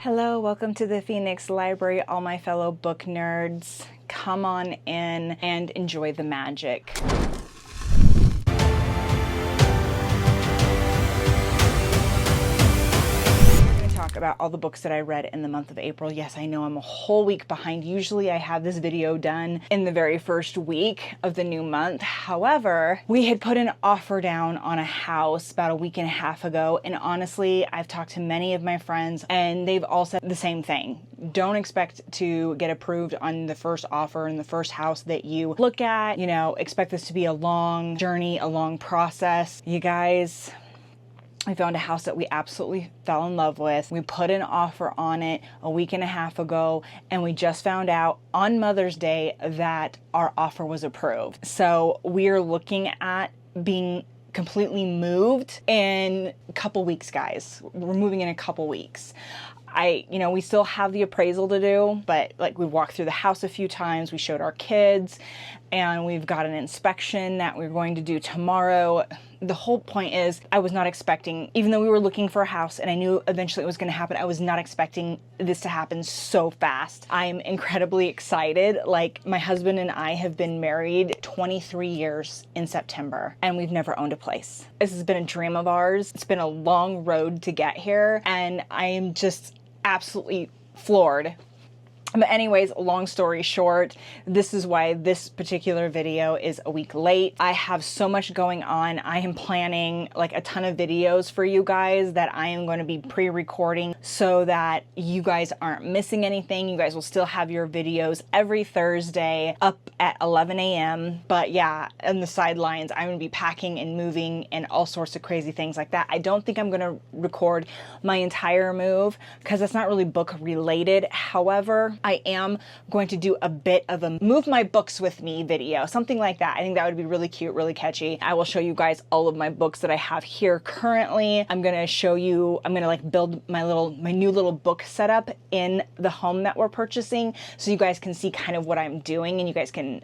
Hello, welcome to the Phoenix Library, all my fellow book nerds. Come on in and enjoy the magic. Talk about all the books that I read in the month of April. Yes, I know I'm a whole week behind. Usually I have this video done in the very first week of the new month. However, we had put an offer down on a house about a week and a half ago, and honestly, I've talked to many of my friends and they've all said the same thing. Don't expect to get approved on the first offer in the first house that you look at. You know, expect this to be a long journey, a long process. You guys, I found a house that we absolutely fell in love with. We put an offer on it a week and a half ago, and we just found out on Mother's Day that our offer was approved. So we're looking at being completely moved in a couple weeks, guys. We're moving in a couple weeks. We still have the appraisal to do, but like we walked through the house a few times, we showed our kids, and we've got an inspection that we're going to do tomorrow. The whole point is I was not expecting, even though we were looking for a house and I knew eventually it was going to happen, I was not expecting this to happen so fast. I'm incredibly excited. Like, my husband and I have been married 23 years in September, and we've never owned a place. This has been a dream of ours. It's been a long road to get here, and I am just absolutely floored. But anyways, long story short, this is why this particular video is a week late. I have so much going on. I am planning like a ton of videos for you guys that I am going to be pre-recording so that you guys aren't missing anything. You guys will still have your videos every Thursday up at 11 a.m. But yeah, on the sidelines, I'm going to be packing and moving and all sorts of crazy things like that. I don't think I'm going to record my entire move because it's not really book related. However, I am going to do a bit of a move my books with me video, something like that. I think that would be really cute, really catchy. I will show you guys all of my books that I have here currently. I'm going to show you, I'm going to like build my new little book setup in the home that we're purchasing so you guys can see kind of what I'm doing and you guys can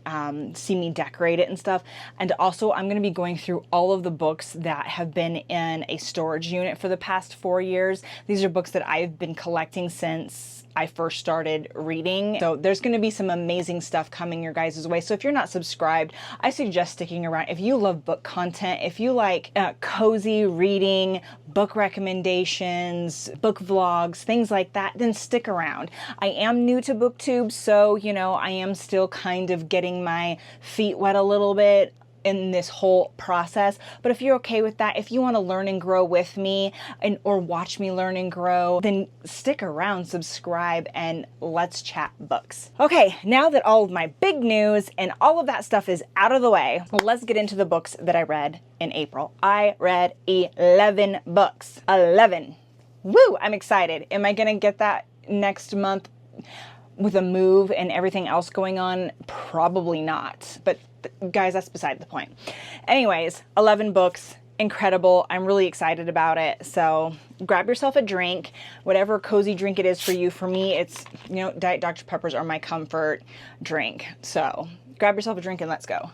see me decorate it and stuff. And also I'm going to be going through all of the books that have been in a storage unit for the past 4 years. These are books that I've been collecting since I first started reading. So there's going to be some amazing stuff coming your guys' way. So if you're not subscribed, I suggest sticking around. If you love book content, if you like cozy reading, book recommendations, book vlogs, things like that, then stick around. I am new to BookTube, so I am still kind of getting my feet wet a little bit in this whole process. But if you're okay with that, if you want to learn and grow with me or watch me learn and grow, then stick around, subscribe, and let's chat books. Okay, now that all of my big news and all of that stuff is out of the way, let's get into the books that I read in April. I read 11 books. 11. Woo! I'm excited. Am I gonna get that next month with a move and everything else going on? Probably not. But guys, that's beside the point. Anyways, 11 books, incredible. I'm really excited about it. So grab yourself a drink, whatever cozy drink it is for you. For me, it's, Diet Dr. Peppers are my comfort drink. So grab yourself a drink and let's go.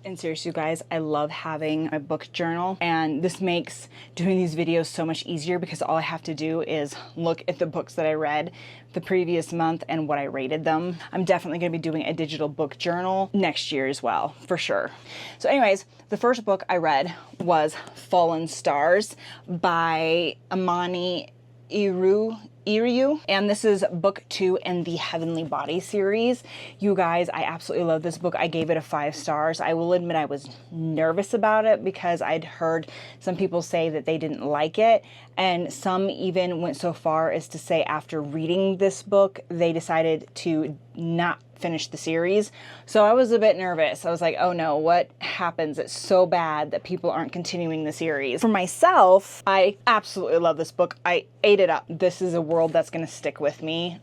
And seriously, you guys, I love having a book journal, and this makes doing these videos so much easier because all I have to do is look at the books that I read the previous month and what I rated them. I'm definitely going to be doing a digital book journal next year as well, for sure. So anyways, the first book I read was Fallen Stars by Amani Iriu, and this is book 2 in the Heavenly Body series. You guys, I absolutely love this book. I gave it a 5 stars. I will admit I was nervous about it because I'd heard some people say that they didn't like it, and some even went so far as to say after reading this book they decided to not finish the series. So I was a bit nervous. I was like, oh no, what happens? It's so bad that people aren't continuing the series. For myself, I absolutely love this book. I ate it up. This is a world that's going to stick with me.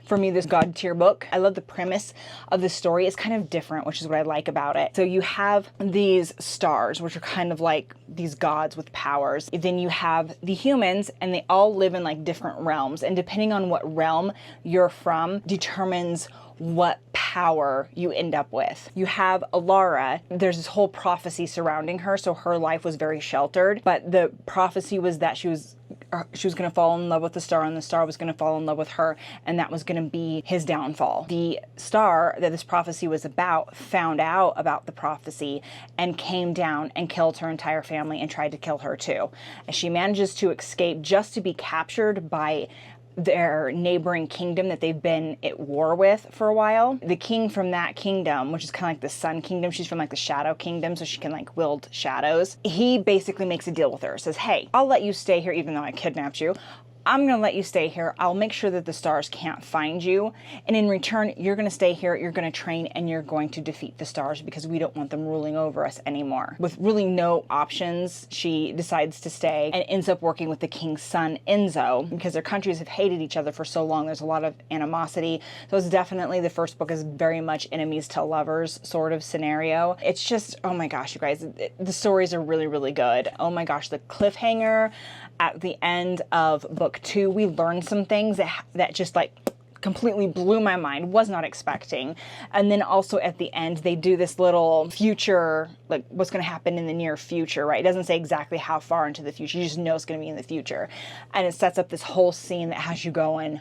For me, this God tier book. I love the premise of the story. It's kind of different, which is what I like about it. So you have these stars, which are kind of like these gods with powers. Then you have the humans, and they all live in like different realms. And depending on what realm you're from determines what power you end up with. You have Alara. There's this whole prophecy surrounding her, so her life was very sheltered, but the prophecy was that she was going to fall in love with the star, and the star was going to fall in love with her, and that was going to be his downfall. The star that this prophecy was about found out about the prophecy and came down and killed her entire family and tried to kill her too. And she manages to escape just to be captured by their neighboring kingdom that they've been at war with for a while. The king from that kingdom, which is kind of like the sun kingdom, she's from like the shadow kingdom, so she can like wield shadows. He basically makes a deal with her, says, hey, I'll let you stay here even though I kidnapped you. I'm going to let you stay here. I'll make sure that the stars can't find you. And in return, you're going to stay here, you're going to train, and you're going to defeat the stars because we don't want them ruling over us anymore. With really no options, she decides to stay and ends up working with the king's son, Enzo, because their countries have hated each other for so long. There's a lot of animosity. So it's definitely, the first book is very much enemies to lovers sort of scenario. It's just, oh my gosh, you guys, the stories are really, really good. Oh my gosh, the cliffhanger at the end of book 2, we learned some things that just like completely blew my mind, was not expecting. And then also at the end, they do this little future, like what's going to happen in the near future, right? It doesn't say exactly how far into the future, you just know it's going to be in the future. And it sets up this whole scene that has you going,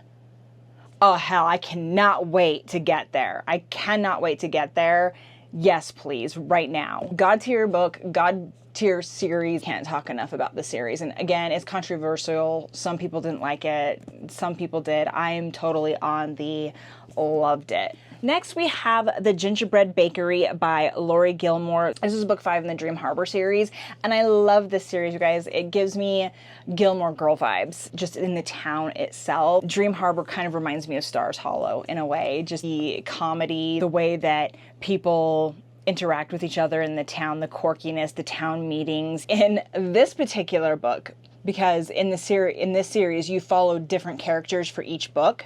oh hell, I cannot wait to get there. I cannot wait to get there. Yes, please, right now. God tier book, God tier series. Can't talk enough about the series. And again, it's controversial. Some people didn't like it. Some people did. I am totally on the loved it. Next, we have The Gingerbread Bakery by Lori Gilmore. This is book 5 in the Dream Harbor series, and I love this series, you guys. It gives me Gilmore Girl vibes, just in the town itself. Dream Harbor kind of reminds me of Stars Hollow in a way, just the comedy, the way that people interact with each other in the town, the quirkiness, the town meetings. In this particular book, because in this series, you follow different characters for each book.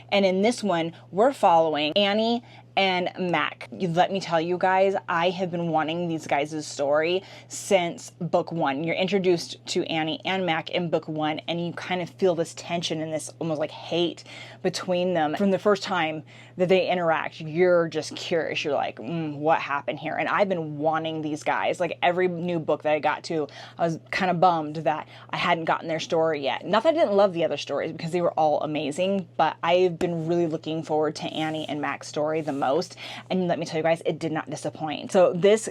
And in this one, we're following Annie and Mac. Let me tell you guys, I have been wanting these guys' story since book 1. You're introduced to Annie and Mac in book 1, and you kind of feel this tension and this almost like hate between them. From the first time that they interact, you're just curious. You're like, what happened here? And I've been wanting these guys. Like every new book that I got to, I was kind of bummed that I hadn't gotten their story yet. Not that I didn't love the other stories because they were all amazing, but I've been really looking forward to Annie and Mac's story the most, and let me tell you guys, it did not disappoint. So this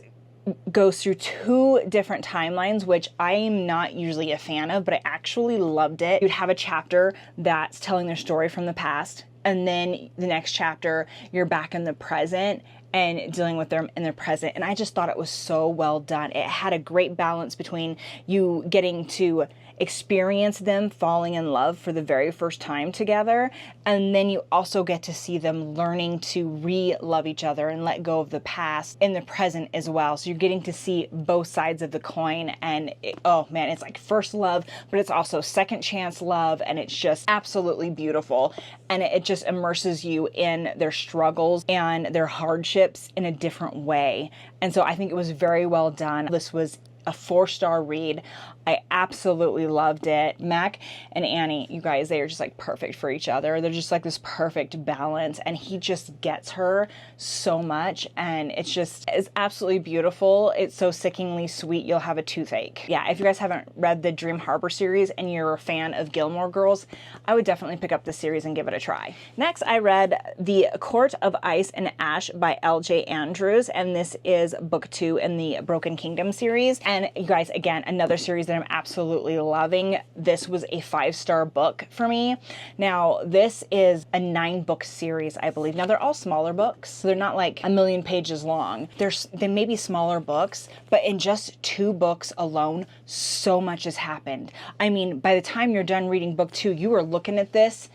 goes through 2 different timelines, which I am not usually a fan of, but I actually loved it. You'd have a chapter that's telling their story from the past, and then the next chapter you're back in the present and dealing with them in their present. And I just thought it was so well done. It had a great balance between you getting to experience them falling in love for the very first time together, and then you also get to see them learning to re-love each other and let go of the past in the present as well. So you're getting to see both sides of the coin, and oh man, it's like first love, but it's also second chance love, and it's just absolutely beautiful. And it just immerses you in their struggles and their hardships in a different way. And so I think it was very well done. This was a 4-star read. I absolutely loved it. Mac and Annie, you guys, they are just like perfect for each other. They're just like this perfect balance, and he just gets her so much, and it's absolutely beautiful. It's so sickeningly sweet, you'll have a toothache. Yeah, if you guys haven't read the Dream Harbor series and you're a fan of Gilmore Girls, I would definitely pick up the series and give it a try. Next, I read The Court of Ice and Ash by L.J. Andrews, and this is book 2 in the Broken Kingdom series. And you guys, again, another series that I'm absolutely loving. This was a 5-star book for me. Now, this is a 9-book series, I believe. Now, they're all smaller books, so they're not like a million pages long. They may be smaller books, but in just 2 books alone, so much has happened. I mean, by the time you're done reading book 2, you are looking at this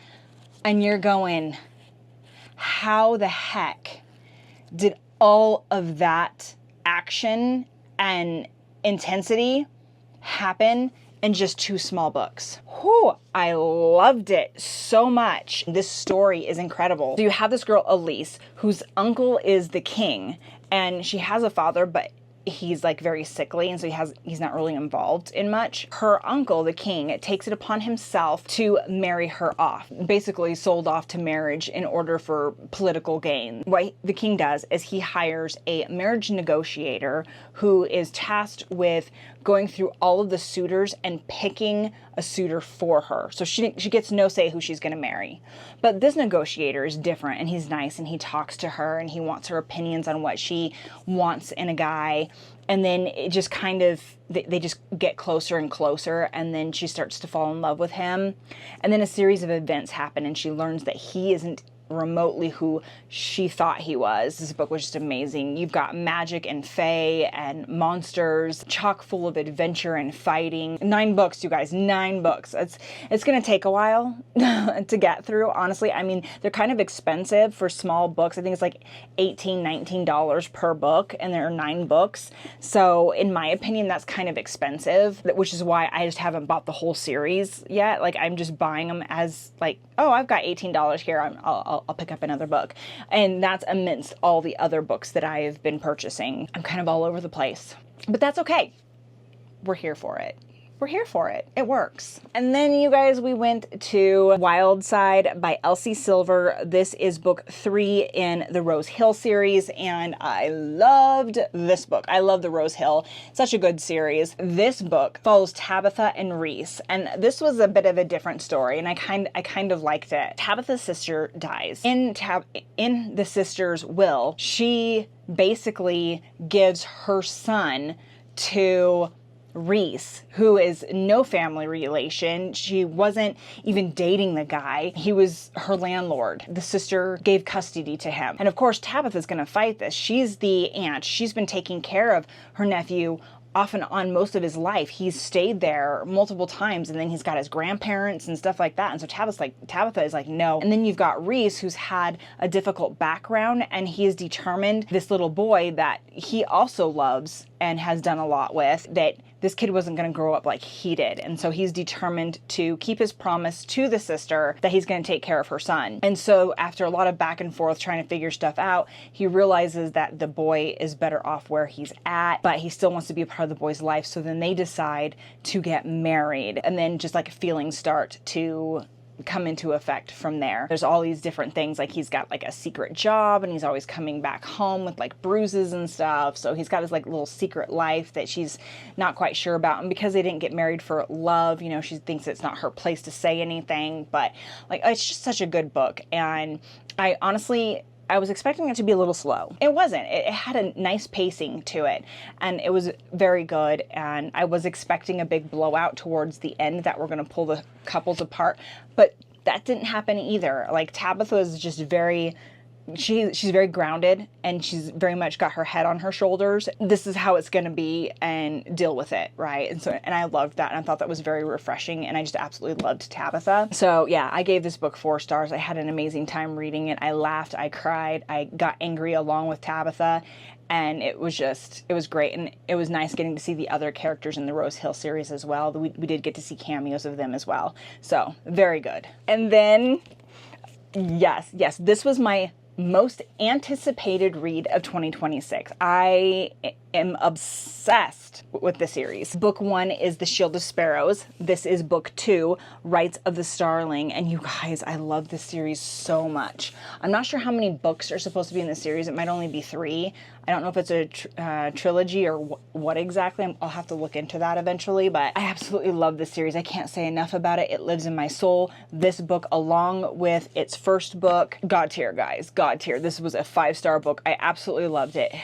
and you're going, how the heck did all of that action and intensity happen in just 2 small books? Whew, I loved it so much. This story is incredible. So you have this girl, Elise, whose uncle is the king, and she has a father, but he's like very sickly, and so he's not really involved in much. Her uncle, the king, takes it upon himself to marry her off, basically sold off to marriage in order for political gain. What the king does is he hires a marriage negotiator who is tasked with going through all of the suitors and picking a suitor for her. So she gets no say who she's going to marry. But this negotiator is different, and he's nice, and he talks to her, and he wants her opinions on what she wants in a guy. And then it just kind of, they just get closer and closer, and then she starts to fall in love with him. And then a series of events happen, and she learns that he isn't remotely who she thought he was. This book was just amazing. You've got magic and fae and monsters, chock full of adventure and fighting. 9 books, you guys, 9 books. It's gonna take a while to get through, honestly. I mean, they're kind of expensive for small books. I think it's like $18, $19 per book, and there are 9 books. So in my opinion, that's kind of expensive, which is why I just haven't bought the whole series yet. Like, I'm just buying them as like, oh, I've got $18 here, I'll pick up another book. And that's amidst all the other books that I've been purchasing. I'm kind of all over the place, but that's okay. We're here for it. We're here for it. It works. And then, you guys, we went to Wild Side by Elsie Silver. This is book 3 in the Rose Hill series, and I loved this book. I love the Rose Hill. Such a good series. This book follows Tabitha and Reese, and this was a bit of a different story, and I kind of liked it. Tabitha's sister dies. In the sister's will, she basically gives her son to Reese, who is no family relation. She wasn't even dating the guy. He was her landlord. The sister gave custody to him. And of course, Tabitha's going to fight this. She's the aunt. She's been taking care of her nephew off and on most of his life. He's stayed there multiple times, and then he's got his grandparents and stuff like that. And so Tabitha is like, no. And then you've got Reese, who's had a difficult background, and he is determined, this little boy that he also loves and has done a lot with, that this kid wasn't going to grow up like he did. And so he's determined to keep his promise to the sister that he's going to take care of her son. And so after a lot of back and forth trying to figure stuff out, he realizes that the boy is better off where he's at, but he still wants to be a part of the boy's life. So then they decide to get married. And then just like feelings start to come into effect from there. There's all these different things, like he's got like a secret job, and he's always coming back home with like bruises and stuff. So he's got his like little secret life that she's not quite sure about. And because they didn't get married for love, you know, she thinks it's not her place to say anything, but like, it's just such a good book. And I was expecting it to be a little slow. It wasn't. It had a nice pacing to it, and it was very good. And I was expecting a big blowout towards the end that we're going to pull the couples apart, but that didn't happen either. Like, Tabitha is just she's very grounded, and she's very much got her head on her shoulders. This is how it's going to be, and deal with it, right? And I loved that, and I thought that was very refreshing, and I just absolutely loved Tabitha. So yeah, I gave this book 4 stars. I had an amazing time reading it. I laughed, I cried, I got angry along with Tabitha, and it was great. And it was nice getting to see the other characters in the Rose Hill series as well. We did get to see cameos of them as well. So very good. And then, yes, this was my most anticipated read of 2026. I am obsessed with the series. Book 1 is The Shield of Sparrows. This is book 2, Rights of the Starling. And you guys, I love this series so much. I'm not sure how many books are supposed to be in the series. It might only be 3. I don't know if it's a trilogy or what exactly. I'll have to look into that eventually, but I absolutely love this series. I can't say enough about it. It lives in my soul. This book, along with its first book, God tier, guys, God tier. This was a 5-star book. I absolutely loved it.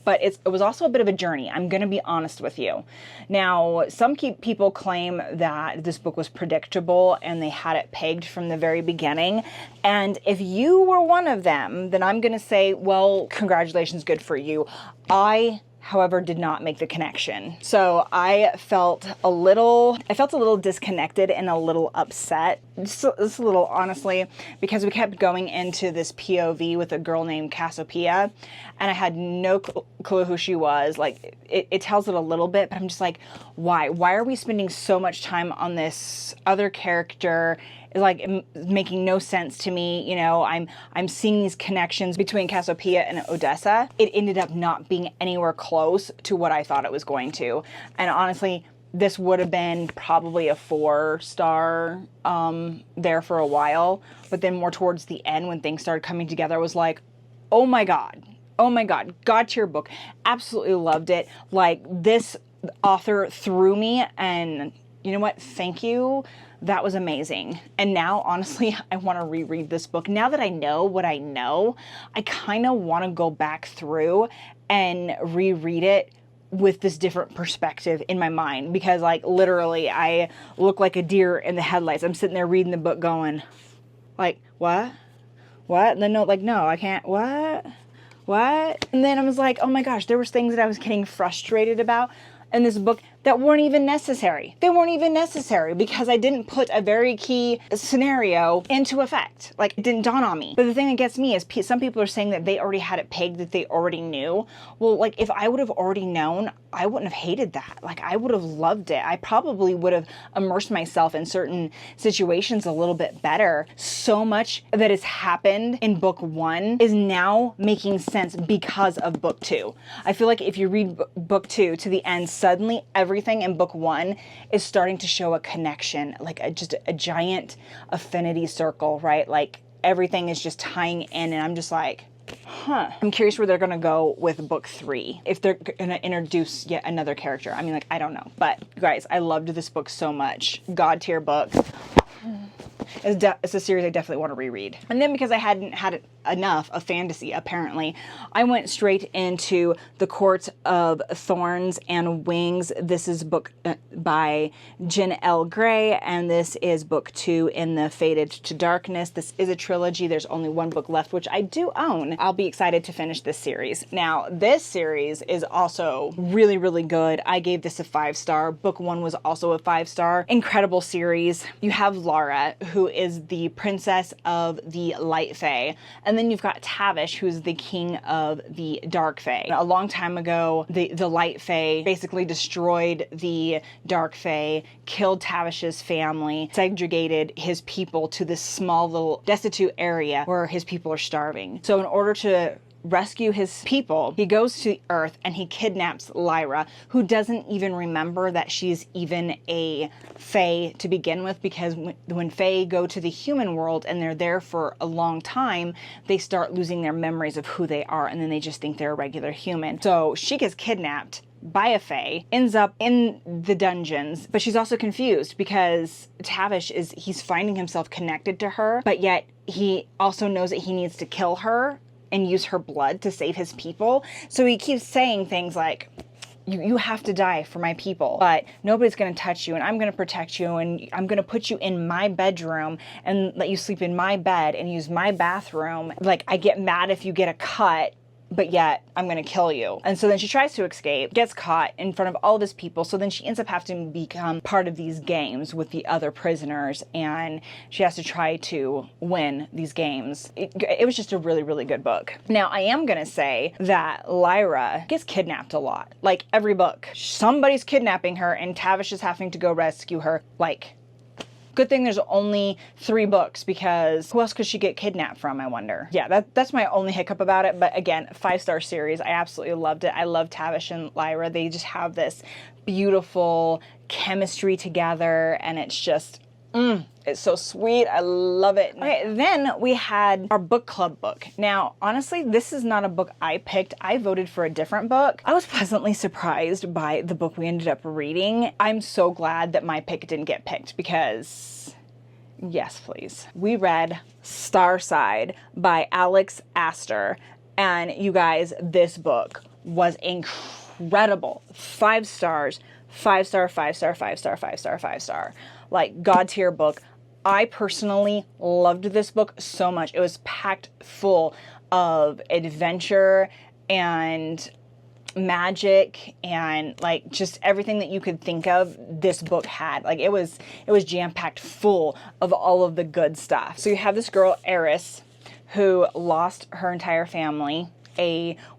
But it was also a bit of a journey. I'm going to be honest with you. Now, some people claim that this book was predictable and they had it pegged from the very beginning. And if you were one of them, then I'm going to say, well, congratulations, good for you. I, however, did not make the connection. So I felt a little disconnected and a little upset. Just a little, honestly, because we kept going into this POV with a girl named Cassiopeia, and I had no clue who she was. Like, it tells it a little bit, but I'm just like, why? Why are we spending so much time on this other character? It's like making no sense to me. You know, I'm seeing these connections between Cassiopeia and Odessa. It ended up not being anywhere close to what I thought it was going to. And honestly, this would have been probably a 4-star there for a while. But then more towards the end, when things started coming together, I was like, oh my God, God tier book. Absolutely loved it. Like, this author through me, and you know what? Thank you. That was amazing. And now, honestly, I want to reread this book. Now that I know what I know, I kind of want to go back through and reread it with this different perspective in my mind, because like literally I look like a deer in the headlights. I'm sitting there reading the book going like, what? And then no, I can't, what? And then I was like, oh my gosh, there was things that I was getting frustrated about in this book that weren't even necessary. They weren't even necessary because I didn't put a very key scenario into effect. Like, it didn't dawn on me. But the thing that gets me is some people are saying that they already had it pegged, that they already knew. Well, like, if I would have already known, I wouldn't have hated that. Like, I would have loved it. I probably would have immersed myself in certain situations a little bit better. So much that has happened in book 1 is now making sense because of book 2. I feel like if you read book 2 to the end, suddenly everything in book 1 is starting to show a connection, like just a giant affinity circle, right? Like everything is just tying in, and I'm just like, huh. I'm curious where they're gonna go with book 3. If they're gonna introduce yet another character. I mean, like, I don't know. But guys, I loved this book so much. God tier book. It's a series I definitely want to reread. And then because I hadn't had enough of fantasy, apparently, I went straight into The Court of Thorns and Wings. This is book by Jen L. Gray, and this is book 2 in the Faded to Darkness. This is a trilogy. There's only one book left, which I do own. I'll be excited to finish this series. Now, this series is also really, really good. I gave this a 5-star. Book 1 was also a 5-star. Incredible series. You have Lara, who is the princess of the Light Fae, and then you've got Tavish, who's the king of the Dark Fae. A long time ago, the Light Fae basically destroyed the Dark Fae, killed Tavish's family, segregated his people to this small little destitute area where his people are starving. So in order to rescue his people, he goes to Earth and he kidnaps Lyra, who doesn't even remember that she's even a Fae to begin with, because when Fae go to the human world and they're there for a long time, they start losing their memories of who they are, and then they just think they're a regular human. So she gets kidnapped by a Fae, ends up in the dungeons, but she's also confused because Tavish he's finding himself connected to her, but yet he also knows that he needs to kill her and use her blood to save his people. So he keeps saying things like, you have to die for my people, but nobody's gonna touch you, and I'm gonna protect you, and I'm gonna put you in my bedroom and let you sleep in my bed and use my bathroom. Like, I get mad if you get a cut, but yet I'm gonna kill you. And so then she tries to escape, gets caught in front of all of his people, so then she ends up having to become part of these games with the other prisoners, and she has to try to win these games. It was just a really, really good book. Now, I am gonna say that Lyra gets kidnapped a lot. Like, every book, somebody's kidnapping her, and Tavish is having to go rescue her. Like, good thing there's only 3 books, because who else could she get kidnapped from, I wonder? Yeah, that's my only hiccup about it. But again, 5-star series. I absolutely loved it. I love Tavish and Lyra. They just have this beautiful chemistry together, and it's just, it's so sweet. I love it. Okay, then we had our book club book. Now, honestly, this is not a book I picked. I voted for a different book. I was pleasantly surprised by the book we ended up reading. I'm so glad that my pick didn't get picked, because yes, please. We read Starside by Alex Astor, and you guys, this book was incredible. 5 stars, 5-star, 5-star, 5-star, 5-star, 5-star. Like, God tier book. I personally loved this book so much. It was packed full of adventure and magic and like just everything that you could think of. This book had, like, it was jam-packed full of all of the good stuff. So you have this girl, Eris, who lost her entire family,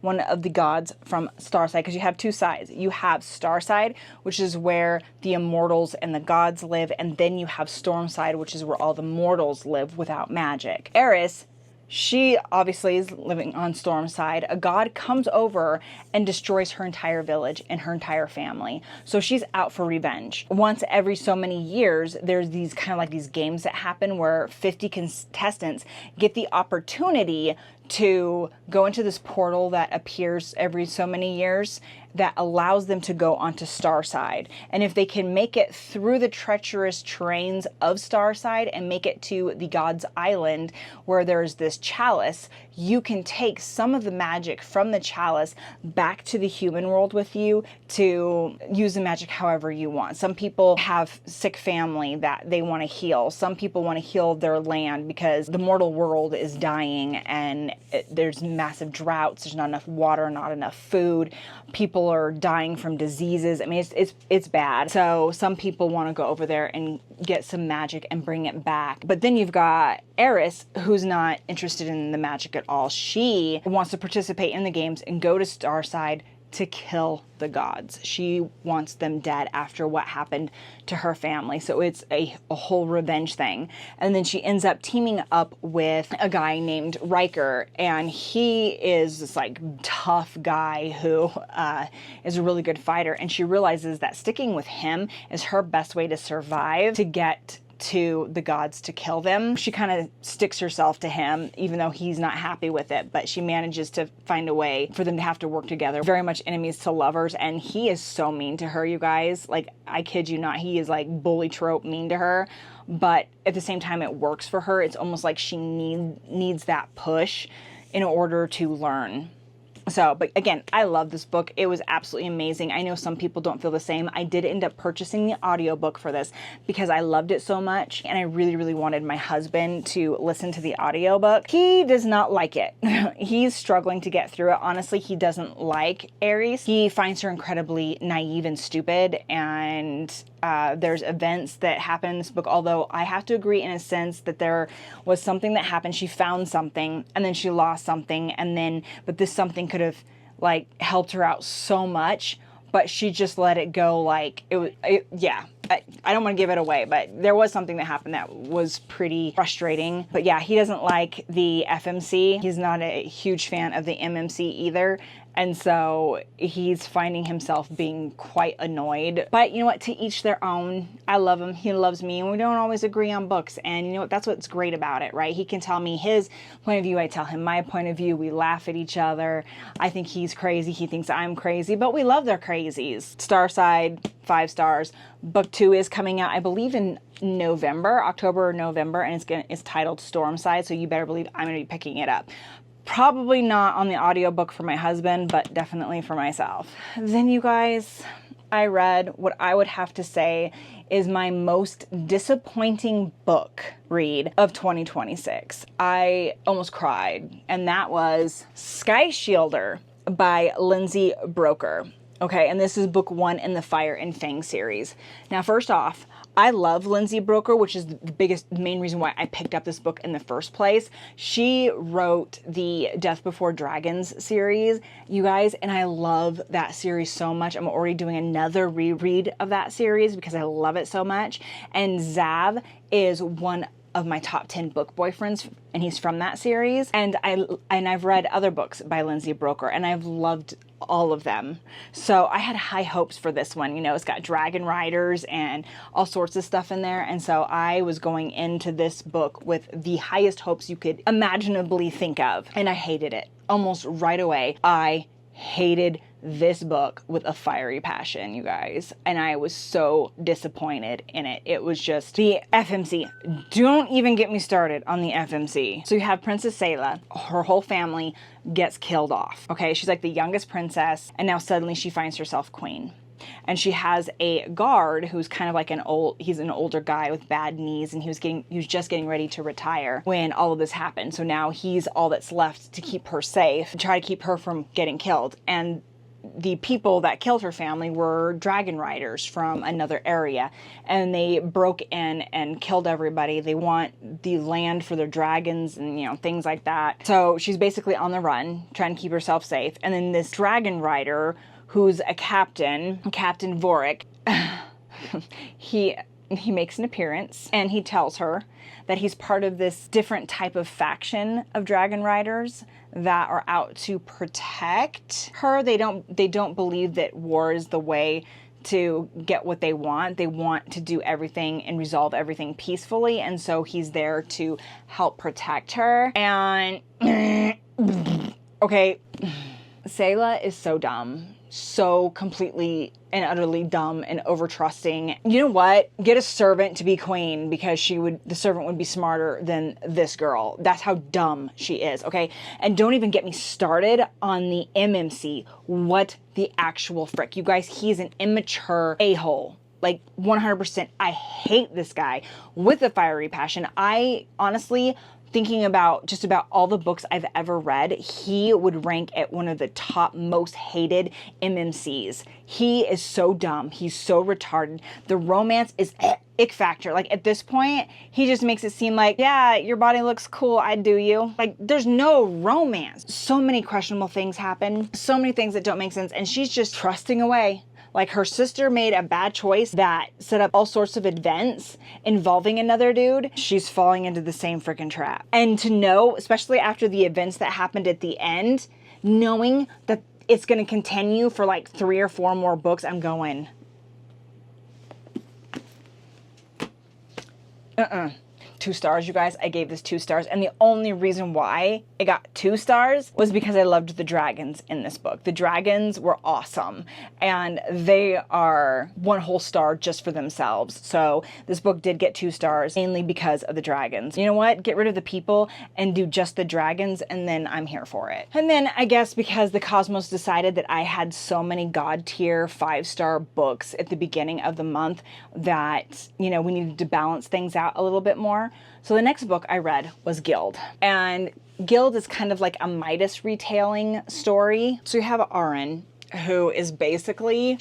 one of the gods from Starside, because you have 2 sides. You have Starside, which is where the immortals and the gods live, and then you have Stormside, which is where all the mortals live without magic. Eris, she obviously is living on Stormside. A god comes over and destroys her entire village and her entire family. So she's out for revenge. Once every so many years, there's these kind of like these games that happen where 50 contestants get the opportunity to go into this portal that appears every so many years, that allows them to go onto Starside. And if they can make it through the treacherous terrains of Starside and make it to the God's Island where there's this chalice, you can take some of the magic from the chalice back to the human world with you to use the magic however you want. Some people have sick family that they want to heal. Some people want to heal their land because the mortal world is dying and there's massive droughts, there's not enough water, not enough food. People are dying from diseases. I mean, it's bad. So some people want to go over there and get some magic and bring it back. But then you've got Eris, who's not interested in the magic at all. She wants to participate in the games and go to Starside to kill the gods. She wants them dead after what happened to her family. So it's a whole revenge thing. And then she ends up teaming up with a guy named Riker, and he is this like tough guy who is a really good fighter. And she realizes that sticking with him is her best way to survive, to get to the gods to kill them. She kind of sticks herself to him, even though he's not happy with it, but she manages to find a way for them to have to work together. Very much enemies to lovers, and he is so mean to her, you guys. Like, I kid you not, he is like bully trope mean to her, but at the same time it works for her. It's almost like she needs that push in order to learn. So, but again, I love this book. It was absolutely amazing. I know some people don't feel the same. I did end up purchasing the audiobook for this because I loved it so much, and I really, really wanted my husband to listen to the audiobook. He does not like it. He's struggling to get through it. Honestly, he doesn't like Aries. He finds her incredibly naive and stupid, and there's events that happen in this book, although I have to agree in a sense that there was something that happened. She found something, and then she lost something, and then, but this something could have like helped her out so much, but she just let it go. Like yeah, I don't want to give it away, but there was something that happened that was pretty frustrating. But yeah, he doesn't like the FMC. He's not a huge fan of the MMC either. And so he's finding himself being quite annoyed. But you know what? To each their own. I love him. He loves me. And we don't always agree on books. And you know what? That's what's great about it, right? He can tell me his point of view. I tell him my point of view. We laugh at each other. I think he's crazy. He thinks I'm crazy. But we love their crazies. Starside, 5 stars. Book 2 is coming out, I believe, in October or November. And it's titled Stormside. So you better believe I'm going to be picking it up. Probably not on the audiobook for my husband, but definitely for myself. Then you guys, I read what I would have to say is my most disappointing book read of 2026. I almost cried, and that was Sky Shielder by Lindsay Broker. Okay, and this is book 1 in the Fire and Fang series. Now, first off, I love Lindsay Broker, which is the main reason why I picked up this book in the first place. She wrote the Death Before Dragons series, you guys, and I love that series so much. I'm already doing another reread of that series because I love it so much. And Zav is one of my top 10 book boyfriends, and he's from that series. And I've read other books by Lindsay Broker, and I've loved all of them. So I had high hopes for this one. You know, it's got dragon riders and all sorts of stuff in there. And so I was going into this book with the highest hopes you could imaginably think of. And I hated it almost right away. I hated this book with a fiery passion, you guys. And I was so disappointed in it. It was just the FMC. Don't even get me started on the FMC. So you have Princess Sayla. Her whole family gets killed off. Okay, she's like the youngest princess, and now suddenly she finds herself queen. And she has a guard who's kind of like he's an older guy with bad knees, and he was just getting ready to retire when all of this happened. So now he's all that's left to keep her safe, try to keep her from getting killed. And the people that killed her family were dragon riders from another area, and they broke in and killed everybody. They want the land for their dragons and, you know, things like that. So she's basically on the run, trying to keep herself safe. And then this dragon rider, who's a captain, Captain Vorik, he makes an appearance, and he tells her that he's part of this different type of faction of dragon riders that are out to protect her. They don't believe that war is the way to get what they want. They want to do everything and resolve everything peacefully, and so he's there to help protect her. And okay, Sayla is so dumb. so completely and utterly dumb and over trusting. You know what? Get a servant to be queen, because the servant would be smarter than this girl. That's how dumb she is, okay? And don't even get me started on the MMC. What the actual frick? You guys, he's an immature a-hole. Like 100%. I hate this guy with a fiery passion. I honestly, thinking about just about all the books I've ever read, he would rank at one of the top most hated MMCs. He is so dumb. He's so retarded. The romance is ick factor. Like at this point, he just makes it seem like, yeah, your body looks cool, I'd do you. Like there's no romance. So many questionable things happen. So many things that don't make sense. And she's just trusting away. Like her sister made a bad choice that set up all sorts of events involving another dude. She's falling into the same freaking trap. And to know, especially after the events that happened at the end, knowing that it's going to continue for like 3 or 4 more books, I'm going, 2 stars, you guys. I gave this 2 stars. And the only reason why it got 2 stars was because I loved the dragons in this book. The dragons were awesome. And they are 1 whole star just for themselves. So this book did get 2 stars, mainly because of the dragons. You know what? Get rid of the people and do just the dragons, and then I'm here for it. And then I guess because the Cosmos decided that I had so many God tier 5-star books at the beginning of the month that, you know, we needed to balance things out a little bit more. So the next book I read was Guild. And Guild is kind of like a Midas retelling story. So you have Arin, who is basically,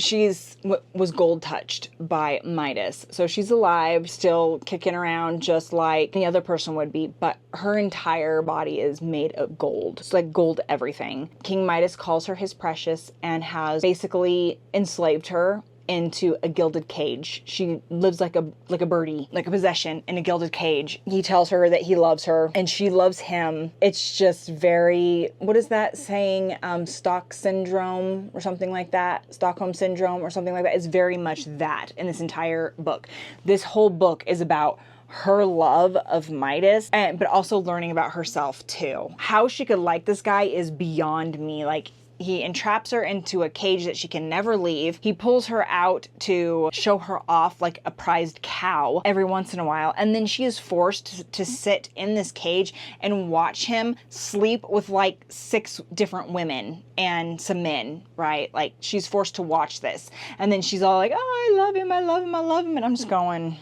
was gold touched by Midas. So she's alive, still kicking around just like any other person would be, but her entire body is made of gold. It's like gold everything. King Midas calls her his precious and has basically enslaved her into a gilded cage. She lives like a birdie, like a possession in a gilded cage. He tells her that he loves her and she loves him. It's just very, what is that saying? Stock syndrome or something like that. Stockholm syndrome or something like that. It's very much that in this entire book. This whole book is about her love of Midas, but also learning about herself too. How she could like this guy is beyond me. Like, he entraps her into a cage that she can never leave. He pulls her out to show her off like a prized cow every once in a while. And then she is forced to sit in this cage and watch him sleep with like 6 different women and some men, right? Like she's forced to watch this. And then she's all like, oh, I love him, I love him, I love him. And I'm just going,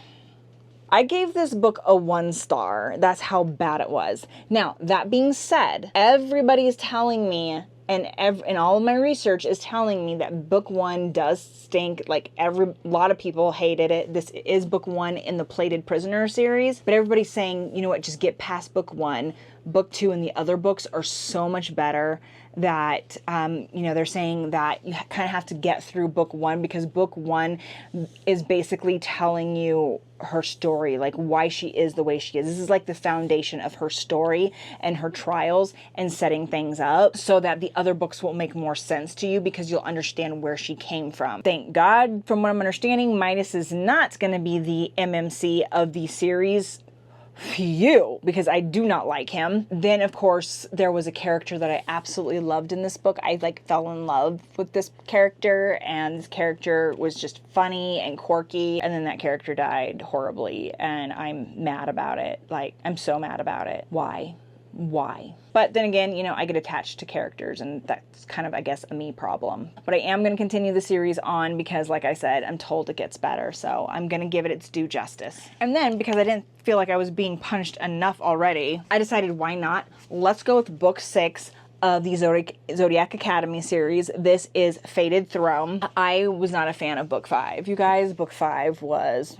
I gave this book a 1 star. That's how bad it was. Now, that being said, everybody is telling me, and all of my research is telling me that book 1 does stink. Like a lot of people hated it. This is book 1 in the Plated Prisoner series, but everybody's saying, you know what, just get past book 1. Book 2 and the other books are so much better that, you know, they're saying that you kind of have to get through book 1 because book 1 is basically telling you her story, like why she is the way she is. This is like the foundation of her story and her trials and setting things up so that the other books will make more sense to you because you'll understand where she came from. Thank God, from what I'm understanding, Midas is not going to be the MMC of the series. Phew, because I do not like him. Then of course there was a character that I absolutely loved in this book. I like fell in love with this character, and this character was just funny and quirky, and then that character died horribly and I'm mad about it. Like, I'm so mad about it. Why? But then again, you know, I get attached to characters and that's kind of, I guess, a me problem. But I am going to continue the series on because, like I said, I'm told it gets better. So I'm going to give it its due justice. And then, because I didn't feel like I was being punished enough already, I decided, why not? Let's go with book 6 of the Zodiac Academy series. This is Fated Throne. I was not a fan of book 5. You guys, book 5 was...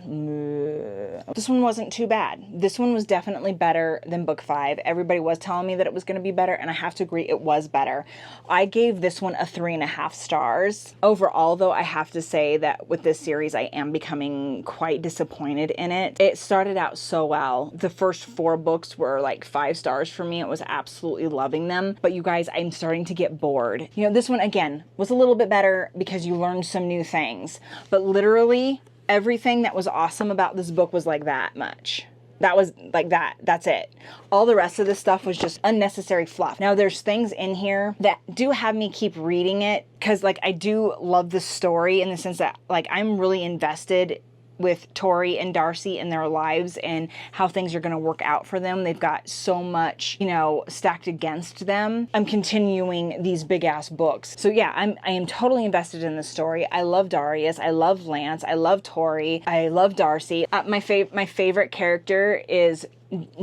This one wasn't too bad. This one was definitely better than book 5. Everybody was telling me that it was going to be better, and I have to agree, it was better. I gave this one a 3.5 stars. Overall, though, I have to say that with this series, I am becoming quite disappointed in it. It started out so well. The first 4 books were like 5 stars for me. It was absolutely loving them. But you guys, I'm starting to get bored. You know, this one, again, was a little bit better because you learned some new things. But literally, everything that was awesome about this book was like that much. That was like that. That's it. All the rest of this stuff was just unnecessary fluff. Now there's things in here that do have me keep reading it because like I do love the story in the sense that like I'm really invested with Tori and Darcy in their lives and how things are going to work out for them. They've got so much, you know, stacked against them. I'm continuing these big ass books. So yeah, I am totally invested in the story. I love Darius. I love Lance. I love Tori. I love Darcy. My favorite character is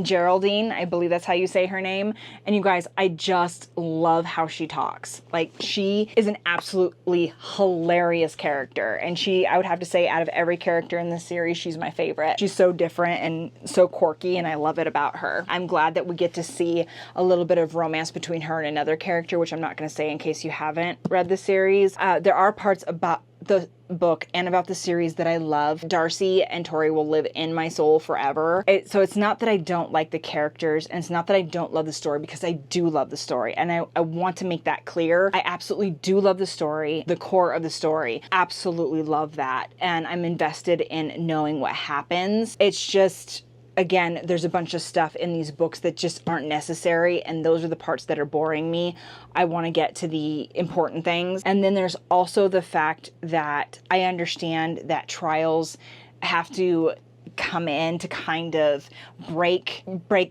Geraldine. I believe that's how you say her name. And you guys, I just love how she talks. Like, she is an absolutely hilarious character. And I would have to say, out of every character in this series, she's my favorite. She's so different and so quirky, and I love it about her. I'm glad that we get to see a little bit of romance between her and another character, which I'm not going to say in case you haven't read the series. There are parts about the book and about the series that I love. Darcy and Tori will live in my soul forever. So it's not that I don't like the characters, and it's not that I don't love the story, because I do love the story, and I want to make that clear. I absolutely do love the story, the core of the story. Absolutely love that, and I'm invested in knowing what happens. It's just, again, there's a bunch of stuff in these books that just aren't necessary, and those are the parts that are boring me. I want to get to the important things. And then there's also the fact that I understand that trials have to come in to kind of break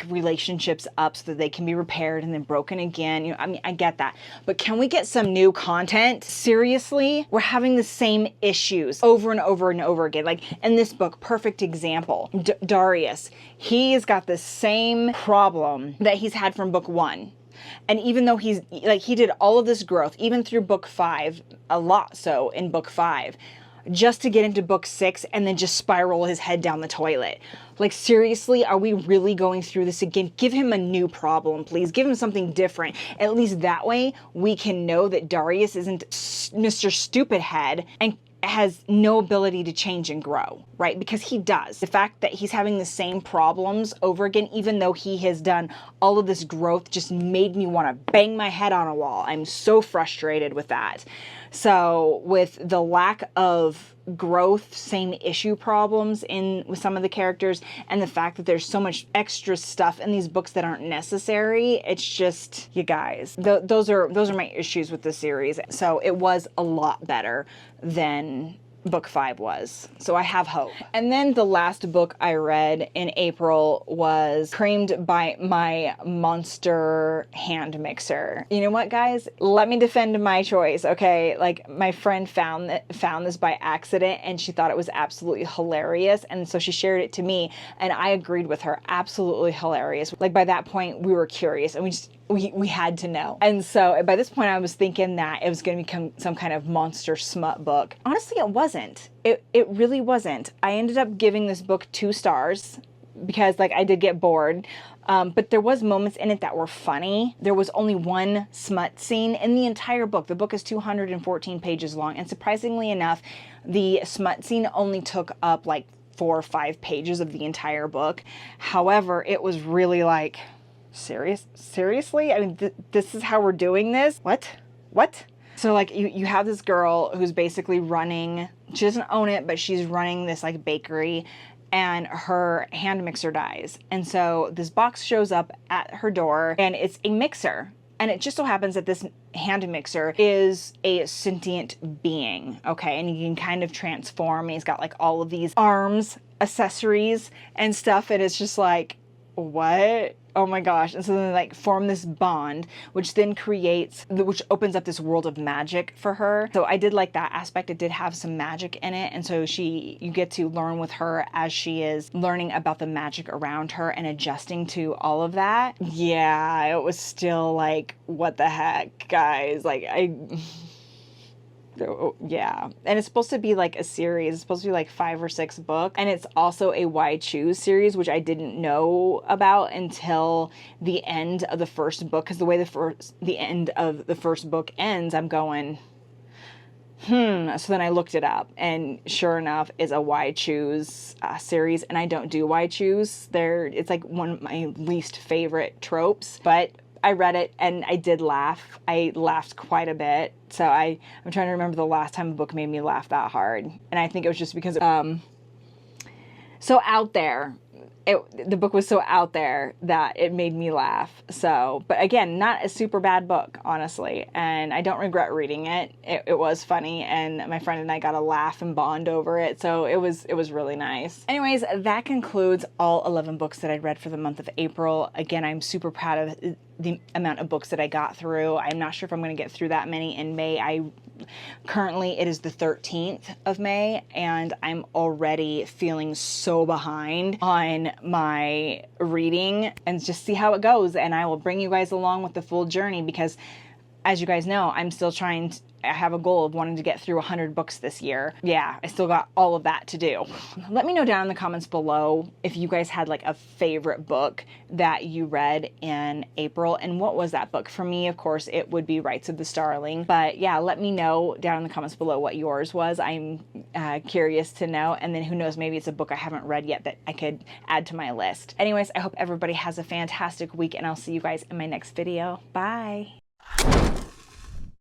relationships up so that they can be repaired and then broken again. You know, I mean, I get that. But can we get some new content? Seriously? We're having the same issues over and over and over again. Like in this book, perfect example, Darius, he's got the same problem that he's had from book 1. And even though he did all of this growth, even through book 5, a lot so in book 5, just to get into book 6 and then just spiral his head down the toilet. Like, seriously, are we really going through this again? Give him a new problem, please. Give him something different. At least that way we can know that Darius isn't Mr. Stupid Head and has no ability to change and grow, right? Because he does. The fact that he's having the same problems over again, even though he has done all of this growth, just made me want to bang my head on a wall. I'm so frustrated with that. So with the lack of growth, same issue problems with some of the characters, and the fact that there's so much extra stuff in these books that aren't necessary, it's just, you guys, those are my issues with the series. So it was a lot better than book 5 was. So I have hope. And then the last book I read in April was Creamed by My Monster Hand Mixer. You know what, guys? Let me defend my choice, okay? Like, my friend found this by accident, and she thought it was absolutely hilarious, and so she shared it to me, and I agreed with her. Absolutely hilarious. Like, by that point, we were curious, and we had to know. And so by this point I was thinking that it was going to become some kind of monster smut book. Honestly, it wasn't. It really wasn't. I ended up giving this book 2 stars because, like, I did get bored. But there was moments in it that were funny. There was only one smut scene in the entire book. The book is 214 pages long, and surprisingly enough, the smut scene only took up like 4 or 5 pages of the entire book. However, it was really like, seriously? I mean, this is how we're doing this? What? So, like, you have this girl who's basically running, she doesn't own it, but she's running this, like, bakery, and her hand mixer dies. And so this box shows up at her door, and it's a mixer. And it just so happens that this hand mixer is a sentient being, okay? And he can kind of transform, and he's got, like, all of these arms, accessories, and stuff, and it's just like, what? Oh my gosh. And so then they, like, form this bond, which then which opens up this world of magic for her. So I did like that aspect. It did have some magic in it. And so you get to learn with her as she is learning about the magic around her and adjusting to all of that. Yeah, it was still like, what the heck, guys? Like, yeah. And it's supposed to be like a series. It's supposed to be like 5 or 6 books. And it's also a Why Choose series, which I didn't know about until the end of the first book. Because the way the end of the first book ends, I'm going, So then I looked it up, and sure enough, it's a Why Choose series. And I don't do Why Choose. It's like one of my least favorite tropes. But I read it and I did laugh. I laughed quite a bit. So I'm trying to remember the last time a book made me laugh that hard. And I think it was just because so out there, the book was so out there that it made me laugh. So, but again, not a super bad book, honestly, and I don't regret reading it. It was funny, and my friend and I got a laugh and bond over it, so it was really nice. Anyways, that concludes all 11 books that I'd read for the month of April. Again, I'm super proud of the amount of books that I got through. I'm not sure if I'm going to get through that many in May. Currently it is the 13th of May, and I'm already feeling so behind on my reading, and just see how it goes. And I will bring you guys along with the full journey, because as you guys know, I'm still trying to, I have a goal of wanting to get through 100 books this year. Yeah, I still got all of that to do. Let me know down in the comments below if you guys had like a favorite book that you read in April, and what was that book? For me, of course, it would be Rights of the Starling. But yeah, let me know down in the comments below what yours was. I'm curious to know, and then who knows, maybe it's a book I haven't read yet that I could add to my list. Anyways, I hope everybody has a fantastic week, and I'll see you guys in my next video. Bye!